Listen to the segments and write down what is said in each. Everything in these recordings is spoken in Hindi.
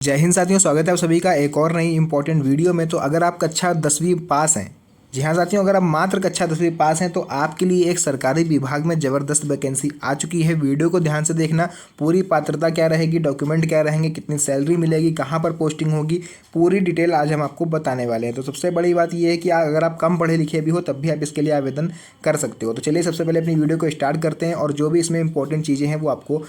जय हिंद साथियों, स्वागत है आप सभी का एक और नई इंपॉर्टेंट वीडियो में। तो अगर आप कक्षा 10वीं पास हैं, जी हाँ साथियों, अगर आप मात्र कक्षा 10वीं पास हैं तो आपके लिए एक सरकारी विभाग में ज़बरदस्त वैकेंसी आ चुकी है। वीडियो को ध्यान से देखना, पूरी पात्रता क्या रहेगी, डॉक्यूमेंट क्या रहेंगे, कितनी सैलरी मिलेगी, कहाँ पर पोस्टिंग होगी, पूरी डिटेल आज हम आपको बताने वाले हैं। तो सबसे बड़ी बात यह है कि अगर आप कम पढ़े लिखे भी हो तब भी आप इसके लिए आवेदन कर सकते हो। तो चलिए सबसे पहले अपनी वीडियो को स्टार्ट करते हैं और जो भी इसमें इंपॉर्टेंट चीज़ें हैं वो आपको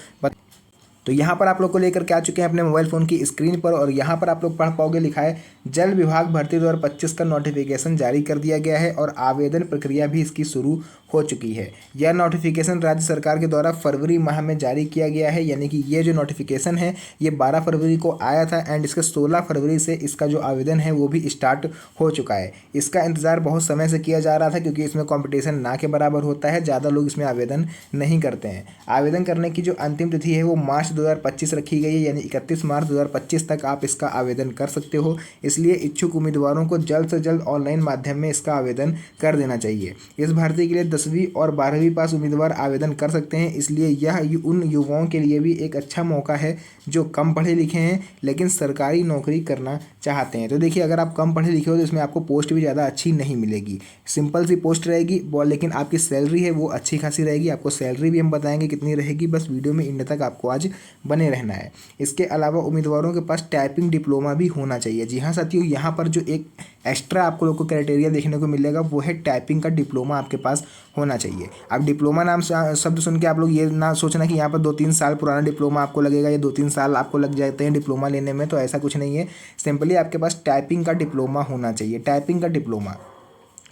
तो यहाँ पर आप लोग को लेकर के आ चुके हैं अपने मोबाइल फ़ोन की स्क्रीन पर, और यहाँ पर आप लोग पढ़ पाओगे, लिखा है जल विभाग भर्ती 2025 का नोटिफिकेशन जारी कर दिया गया है और आवेदन प्रक्रिया भी इसकी शुरू हो चुकी है। यह नोटिफिकेशन राज्य सरकार के द्वारा फरवरी माह में जारी किया गया है, यानी कि ये जो नोटिफिकेशन है ये 12 फरवरी को आया था एंड इसके 16 फरवरी से इसका जो आवेदन है वो भी स्टार्ट हो चुका है। इसका इंतज़ार बहुत समय से किया जा रहा था क्योंकि इसमें कॉम्पिटिशन ना के बराबर होता है, ज़्यादा लोग इसमें आवेदन नहीं करते हैं। आवेदन करने की जो अंतिम तिथि है वो मार्च 2025 रखी गई है, यानी 31 मार्च 2025 तक आप इसका आवेदन कर सकते हो। इसलिए इच्छुक उम्मीदवारों को जल्द से जल्द ऑनलाइन माध्यम में इसका आवेदन कर देना चाहिए। इस भर्ती के लिए 10वीं और 12वीं पास उम्मीदवार आवेदन कर सकते हैं, इसलिए यह उन युवाओं के लिए भी एक अच्छा मौका है जो कम पढ़े लिखे हैं लेकिन सरकारी नौकरी करना चाहते हैं। तो देखिए, अगर आप कम पढ़े लिखे हो तो इसमें आपको पोस्ट भी ज़्यादा अच्छी नहीं मिलेगी, सिंपल सी पोस्ट रहेगी, लेकिन आपकी सैलरी है वो अच्छी खासी रहेगी। आपको सैलरी भी हम बताएंगे कितनी रहेगी, बस वीडियो में एंड तक आपको आज बने रहना है। इसके अलावा उम्मीदवारों के पास टाइपिंग डिप्लोमा भी होना चाहिए। जी हाँ साथियों, यहाँ पर जो एक एक्स्ट्रा आपको लोग को क्राइटेरिया देखने को मिलेगा वो है टाइपिंग का डिप्लोमा आपके पास होना चाहिए। अब डिप्लोमा नाम शब्द सुन के आप लोग ये ना सोचना कि यहाँ पर 2-3 साल पुराना डिप्लोमा आपको लगेगा या 2-3 साल आपको लग जाते हैं डिप्लोमा लेने में, तो ऐसा कुछ नहीं है। सिंपली आपके पास टाइपिंग का डिप्लोमा होना चाहिए, टाइपिंग का डिप्लोमा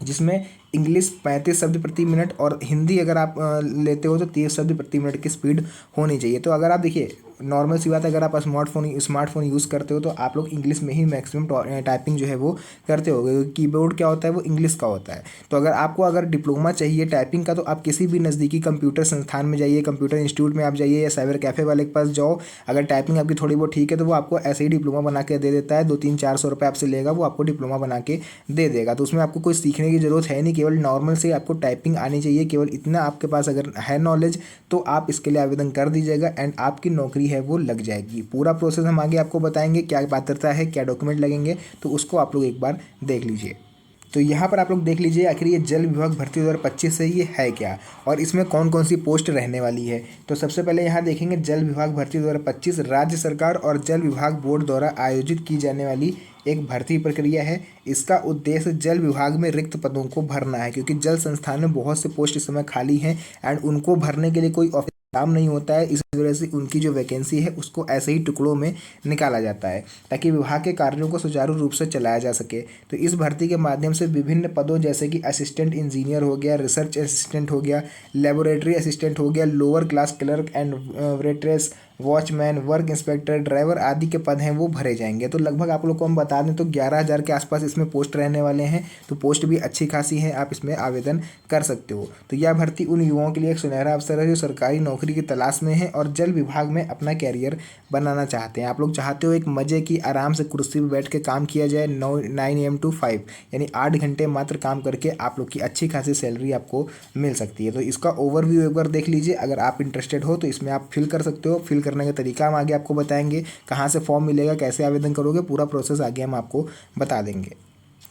जिसमें इंग्लिश 35 शब्द प्रति मिनट और हिंदी अगर आप लेते हो तो 30 शब्द प्रति मिनट की स्पीड होनी चाहिए। तो अगर आप देखिए, नॉर्मल सी बात है, अगर आप स्मार्टफोन यूज़ करते हो तो आप लोग इंग्लिश में ही मैक्सिमम टाइपिंग जो है वो करते हो, क्योंकि कीबोर्ड क्या होता है वो इंग्लिश का होता है। तो अगर डिप्लोमा चाहिए टाइपिंग का तो आप किसी भी नज़दीकी कंप्यूटर संस्थान में जाइए, कंप्यूटर इंस्टीट्यूट में आप जाइए या साइबर कैफ़े वाले के पास जाओ। अगर टाइपिंग आपकी थोड़ी बहुत ठीक है तो वो आपको ऐसे ही डिप्लोमा बना के दे देता है, 200-400 रुपये आपसे लेगा, वो आपको डिप्लोमा बना के दे देगा। तो उसमें आपको कोई सीखने की ज़रूरत है नहीं, केवल नॉर्मल से आपको टाइपिंग आनी चाहिए। केवल इतना आपके पास अगर है नॉलेज तो आप इसके लिए आवेदन कर दीजिएगा एंड आपकी नौकरी है वो लग जाएगी। पूरा प्रोसेस हम आगे आपको बताएंगे, क्या पात्रता है, क्या डॉक्यूमेंट लगेंगे, तो उसको आप लोग एक बार देख लीजिए। तो यहाँ पर आप लोग देख लीजिए आखिर ये जल विभाग भर्ती 2025 है, ये है क्या और इसमें कौन कौन सी पोस्ट रहने वाली है। तो सबसे पहले यहाँ देखेंगे जल विभाग भर्ती 2025 राज्य सरकार और जल विभाग बोर्ड द्वारा आयोजित की जाने वाली एक भर्ती प्रक्रिया है। इसका उद्देश्य जल विभाग में रिक्त पदों को भरना है, क्योंकि जल संस्थान में बहुत से पोस्ट इस समय खाली हैं एंड उनको भरने के लिए कोई काम नहीं होता है। इस वजह से उनकी जो वैकेंसी है उसको ऐसे ही टुकड़ों में निकाला जाता है ताकि विभाग के कार्यों को सुचारू रूप से चलाया जा सके। तो इस भर्ती के माध्यम से विभिन्न पदों जैसे कि असिस्टेंट इंजीनियर हो गया, रिसर्च असिस्टेंट हो गया, लेबोरेटरी असिस्टेंट हो गया, lower class clerk and waitress, watchman, work inspector, driver आदि के पद हैं वो भरे जाएंगे। तो लगभग आप लोग को हम बता दें तो 11,000 के आसपास इसमें पोस्ट रहने वाले हैं। तो पोस्ट भी अच्छी खासी है, आप इसमें आवेदन कर सकते हो। तो यह भर्ती उन युवाओं के लिए एक सुनहरा अवसर है जो सरकारी नौकरी की तलाश में है और जल विभाग में अपना कैरियर बनाना चाहते हैं। आप लोग चाहते हो एक मज़े की आराम से कुर्सी पर बैठ के काम किया जाए, 9 AM to 5 यानी 8 घंटे मात्र काम करके आप लोग की अच्छी खासी सैलरी आपको मिल सकती है। तो इसका ओवरव्यू एक बार देख लीजिए, अगर आप इंटरेस्टेड हो तो इसमें आप फिल कर सकते हो। फिल करने का तरीका हम आगे आपको बताएंगे, कहाँ से फॉर्म मिलेगा, कैसे आवेदन करोगे, पूरा प्रोसेस आगे हम आपको बता देंगे।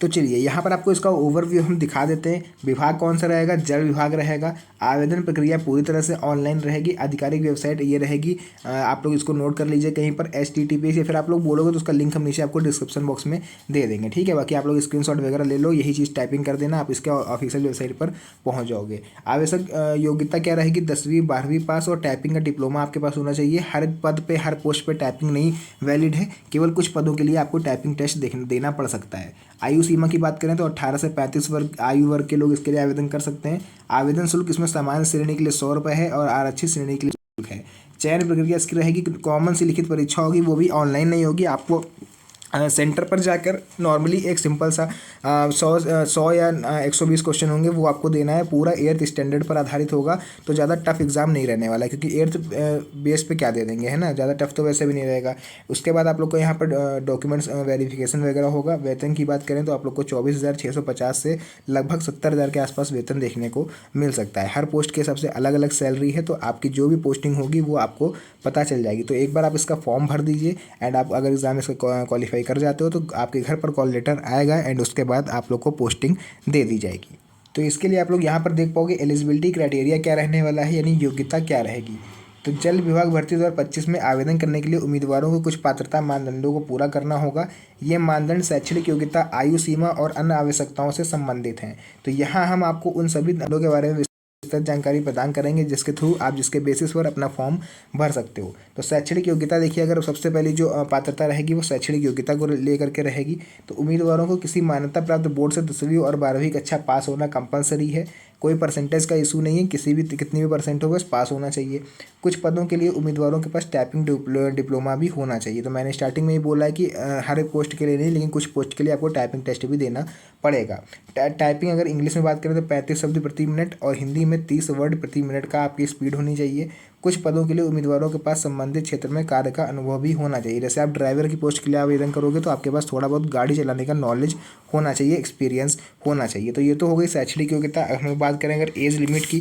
तो चलिए यहाँ पर आपको इसका ओवरव्यू हम दिखा देते हैं। विभाग कौन सा रहेगा, जल विभाग रहेगा। आवेदन प्रक्रिया पूरी तरह से ऑनलाइन रहेगी, आधिकारिक वेबसाइट ये रहेगी। आप लोग इसको नोट कर लीजिए कहीं पर HTTP से, फिर आप लोग बोलोगे तो उसका लिंक हम नीचे आपको डिस्क्रिप्शन बॉक्स में दे देंगे, ठीक है। बाकी आप लोग स्क्रीनशॉट वगैरह ले लो, यही चीज़ टाइपिंग कर देना, आप इसके ऑफिशियल वेबसाइट पर पहुँच जाओगे। आवश्यक योग्यता क्या रहेगी, 10वीं 12वीं पास और टाइपिंग का डिप्लोमा आपके पास होना चाहिए। हर पद पे हर पोस्ट पे टाइपिंग नहीं वैलिड है, केवल कुछ पदों के लिए आपको टाइपिंग टेस्ट देना पड़ सकता है। आयु सीमा की बात करें तो 18 से 35 आयु वर्ग के लोग इसके लिए आवेदन कर सकते हैं। आवेदन शुल्क इसमें सामान्य श्रेणी के लिए 100 रुपये है और आरक्षित श्रेणी के लिए शुल्क है। चयन प्रक्रिया इसकी रहेगी, कॉमन सी लिखित परीक्षा होगी, वो भी ऑनलाइन नहीं होगी। आपको सेंटर पर जाकर नॉर्मली एक सिंपल सा 100 या 120 क्वेश्चन होंगे, वो आपको देना है। पूरा एर्थ स्टैंडर्ड पर आधारित होगा, तो ज़्यादा टफ एग्जाम नहीं रहने वाला है, क्योंकि एर्थ बेस पे क्या दे देंगे, है ना, ज़्यादा टफ तो वैसे भी नहीं रहेगा। उसके बाद आप लोग को यहाँ पर डॉक्यूमेंट्स वेरिफिकेशन वगैरह होगा। वेतन की बात करें तो आप लोग को 24,650 से लगभग 70,000 के आसपास वेतन देखने को मिल सकता है। हर पोस्ट के हिसाब से अलग अलग सैलरी है, तो आपकी जो भी पोस्टिंग होगी वो आपको पता चल जाएगी। तो एक बार आप इसका फॉर्म भर दीजिए, एंड आप अगर एग्जाम इसका क्वालिफाई कर जाते हो तो आपके घर पर कॉल लेटर आएगा, एंड उसके बाद आप लोग को पोस्टिंग दे दी जाएगी। तो इसके लिए आप लोग यहाँ पर देख पाओगे एलिजिबिलिटी क्राइटेरिया क्या रहने वाला है, यानी योग्यता क्या रहेगी। तो जल विभाग भर्ती 2025 में आवेदन करने के लिए उम्मीदवारों को कुछ पात्रता मानदंडों को पूरा करना होगा। ये मानदंड शैक्षणिक योग्यता, आयु सीमा और अन्य आवश्यकताओं से संबंधित हैं। तो यहाँ हम आपको उन सभी मानदंडों के बारे में विस्तृत जानकारी प्रदान करेंगे, जिसके थ्रू आप जिसके बेसिस पर अपना फॉर्म भर सकते हो। तो शैक्षणिक योग्यता देखिए, अगर सबसे पहली जो पात्रता रहेगी वो शैक्षणिक योग्यता को लेकर के रहेगी। तो उम्मीदवारों को किसी मान्यता प्राप्त बोर्ड से 10वीं और 12वीं कक्षा पास होना कंपलसरी है। कोई परसेंटेज का इशू नहीं है, किसी भी कितनी भी परसेंट हो बस पास होना चाहिए। कुछ पदों के लिए उम्मीदवारों के पास टाइपिंग डिप्लोमा भी होना चाहिए। तो मैंने स्टार्टिंग में ही बोला है कि हर एक पोस्ट के लिए नहीं, लेकिन कुछ पोस्ट के लिए आपको टाइपिंग टेस्ट भी देना पड़ेगा। टाइपिंग अगर इंग्लिश में बात करें तो 35 शब्द प्रति मिनट और हिंदी में 30 वर्ड प्रति मिनट का आपकी स्पीड होनी चाहिए। कुछ पदों के लिए उम्मीदवारों के पास संबंधित क्षेत्र में कार्य का अनुभव भी होना चाहिए। जैसे आप ड्राइवर की पोस्ट के लिए आवेदन करोगे तो आपके पास थोड़ा बहुत गाड़ी चलाने का नॉलेज होना चाहिए, एक्सपीरियंस होना चाहिए। तो ये तो हो गई शैक्षणिक योग्यता। अगर हम बात करें अगर एज लिमिट की,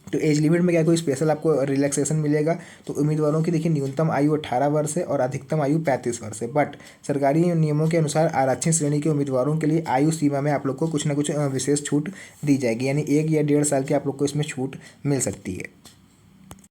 तो एज लिमिट में क्या कोई स्पेशल आपको रिलैक्सेशन मिलेगा। तो उम्मीदवारों की देखिए न्यूनतम आयु 18 वर्ष है और अधिकतम आयु 35 वर्ष है। बट सरकारी नियमों के अनुसार आरक्षित श्रेणी के उम्मीदवारों के लिए आयु सीमा में आप लोग को कुछ ना कुछ विशेष छूट दी जाएगी, यानी 1 या 1.5 साल की आप लोग को इसमें छूट मिल सकती है।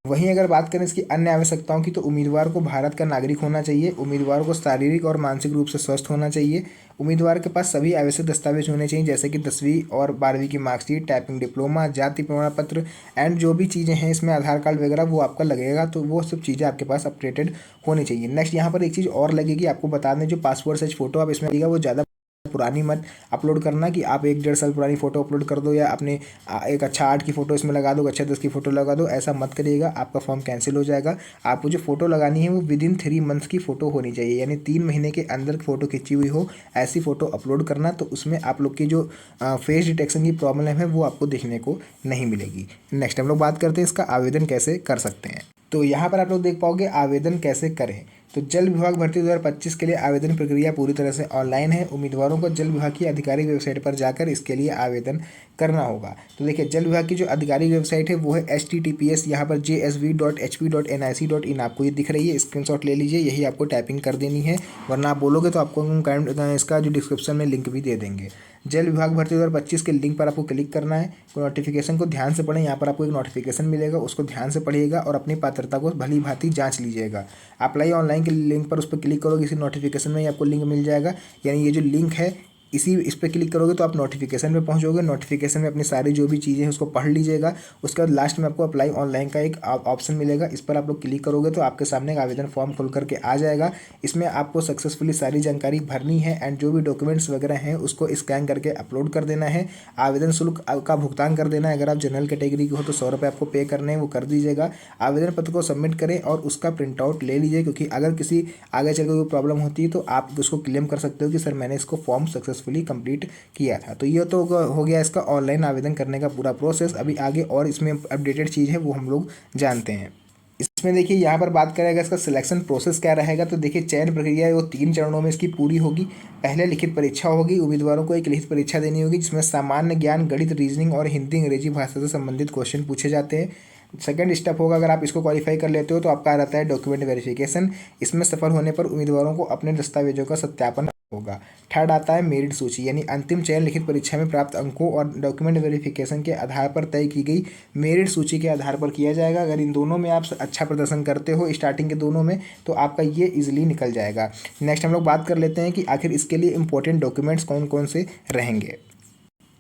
वहीं अगर बात करें इसकी अन्य आवश्यकताओं की, तो उम्मीदवार को भारत का नागरिक होना चाहिए। उम्मीदवार को शारीरिक और मानसिक रूप से स्वस्थ होना चाहिए। उम्मीदवार के पास सभी आवश्यक दस्तावेज होने चाहिए, जैसे कि 10वीं और 12वीं की मार्कशीट, टाइपिंग डिप्लोमा, जाति प्रमाण पत्र, एंड जो भी चीज़ें हैं इसमें आधार कार्ड वगैरह वो आपका लगेगा। तो वो सब चीज़ें आपके पास अपडेटेड होनी चाहिए। नेक्स्ट यहाँ पर एक चीज़ और लगेगी, आपको बता दें, जो पासपोर्ट साइज फोटो आप इसमें लगेगा वो ज़्यादा पुरानी मत अपलोड करना, कि आप 1-1.5 साल पुरानी फ़ोटो अपलोड कर दो, या अपने एक अच्छा 8 की फ़ोटो इसमें लगा दो, अच्छा 10 की फ़ोटो लगा दो। ऐसा मत करिएगा, आपका फॉर्म कैंसिल हो जाएगा। आपको जो फ़ोटो लगानी है वो विदिन 3 मंथ्स की फ़ोटो होनी चाहिए, यानी 3 महीने के अंदर फ़ोटो खींची हुई हो, ऐसी फ़ोटो अपलोड करना। तो उसमें आप लोग की जो फेस डिटेक्शन की प्रॉब्लम है वो आपको देखने को नहीं मिलेगी। नेक्स्ट हम लोग बात करते हैं इसका आवेदन कैसे कर सकते हैं। तो यहाँ पर आप लोग देख पाओगे आवेदन कैसे करें। तो जल विभाग भर्ती 2025 के लिए आवेदन प्रक्रिया पूरी तरह से ऑनलाइन है। उम्मीदवारों को जल विभाग की आधिकारिक वेबसाइट पर जाकर इसके लिए आवेदन करना होगा। तो देखिए, जल विभाग की जो आधिकारिक वेबसाइट है वो है https यहाँ पर jsv.hp.nic.in आपको ये दिख रही है, स्क्रीनशॉट ले लीजिए, यही आपको टाइपिंग कर देनी है, वरना आप बोलोगे तो आपको हम इसका जो डिस्क्रिप्शन में लिंक भी दे देंगे। जल विभाग भर्ती 2025 के लिंक पर आपको क्लिक करना है। नोटिफिकेशन को ध्यान से पढ़ें, यहाँ पर आपको एक नोटिफिकेशन मिलेगा, उसको ध्यान से पढ़िएगा और अपनी पात्रता को भली भांति जांच लीजिएगा। अप्लाई ऑनलाइन के लिंक पर उस पर क्लिक करोगे, इसी नोटिफिकेशन में ही आपको लिंक मिल जाएगा, यानी ये जो लिंक है इस पर क्लिक करोगे तो आप नोटिफिकेशन में पहुंचोगे। नोटिफिकेशन में अपनी सारी जो भी चीज़ें हैं उसको पढ़ लीजिएगा। उसके बाद लास्ट में आपको अप्लाई ऑनलाइन का एक ऑप्शन मिलेगा, इस पर आप लोग क्लिक करोगे तो आपके सामने एक आवेदन फॉर्म खुल करके आ जाएगा। इसमें आपको सक्सेसफुली सारी जानकारी भरनी है, एंड जो भी डॉक्यूमेंट्स वगैरह हैं उसको स्कैन करके अपलोड कर देना है। आवेदन शुल्क का भुगतान कर देना है। अगर आप जनरल कैटेगरी के हो तो 100 रुपये आपको पे करने हैं, वो कर दीजिएगा। आवेदन पत्र को सबमिट करें और उसका प्रिंट आउट ले लीजिए, क्योंकि अगर किसी आगे चलकर कोई प्रॉब्लम होती है तो आप उसको क्लेम कर सकते हो कि सर मैंने इसको फॉर्म सक्सेसफुली कंप्लीट किया था। तो ये तो हो गया इसका ऑनलाइन आवेदन करने का पूरा प्रोसेस। अभी आगे और इसमें अपडेटेड चीज़ है वो हम लोग जानते हैं। इसमें देखिए यहाँ पर बात करेगा इसका सिलेक्शन प्रोसेस क्या रहेगा। तो देखिए, चयन प्रक्रिया है वो 3 चरणों में इसकी पूरी होगी। पहले लिखित परीक्षा होगी, उम्मीदवारों को एक लिखित परीक्षा देनी होगी जिसमें सामान्य ज्ञान, गणित, रीजनिंग और हिंदी अंग्रेजी भाषा से संबंधित क्वेश्चन पूछे जाते हैं। सेकंड स्टेप होगा, अगर आप इसको क्वालिफाई कर लेते हो तो आपका रहता है डॉक्यूमेंट वेरिफिकेशन। इसमें सफल होने पर उम्मीदवारों को अपने दस्तावेजों का सत्यापन होगा। थर्ड आता है मेरिट सूची, यानी अंतिम चयन लिखित परीक्षा में प्राप्त अंकों और डॉक्यूमेंट वेरिफिकेशन के आधार पर तय की गई मेरिट सूची के आधार पर किया जाएगा। अगर इन दोनों में आप अच्छा प्रदर्शन करते हो स्टार्टिंग के दोनों में तो आपका ये इजीली निकल जाएगा। नेक्स्ट हम लोग बात कर लेते हैं कि आखिर इसके लिए इंपॉर्टेंट डॉक्यूमेंट्स कौन कौन से रहेंगे।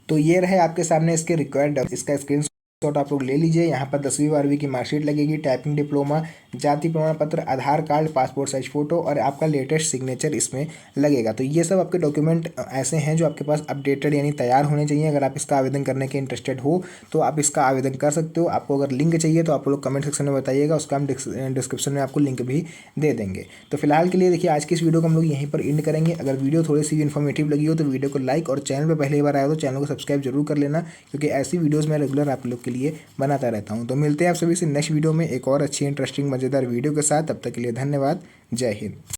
तो ये रहे आपके सामने इसके रिक्वायर्ड, इसका स्क्रीन शॉट आप लोग ले लीजिए। यहाँ पर 10वीं 12वीं की मार्कशीट लगेगी, टाइपिंग डिप्लोमा, जाति प्रमाण पत्र, आधार कार्ड, पासपोर्ट साइज फ़ोटो और आपका लेटेस्ट सिग्नेचर इसमें लगेगा। तो ये सब आपके डॉक्यूमेंट ऐसे हैं जो आपके पास अपडेटेड यानी तैयार होने चाहिए। अगर आप इसका आवेदन करने के इंटरेस्टेड हो तो आप इसका आवेदन कर सकते हो। आपको अगर लिंक चाहिए तो आप लोग कमेंट सेक्शन में बताइएगा, उसका हम डिस्क्रिप्शन में आपको लिंक भी दे देंगे। तो फिलहाल के लिए देखिए आज की इस वीडियो को हम लोग यहीं पर एंड करेंगे। अगर वीडियो थोड़ी सी भी इन्फॉर्मेटिव लगी हो तो वीडियो को लाइक और चैनल पर पहली बार आया हो तो चैनल को सब्सक्राइब जरूर कर लेना, क्योंकि ऐसी वीडियोज़ मैं रेगुलर आप लोग के लिए बनाता रहता हूँ। तो मिलते हैं आप सभी से नेक्स्ट वीडियो में एक और अच्छी इंटरेस्टिंग मज़ेदार वीडियो के साथ। तब तक के लिए धन्यवाद। जय हिंद।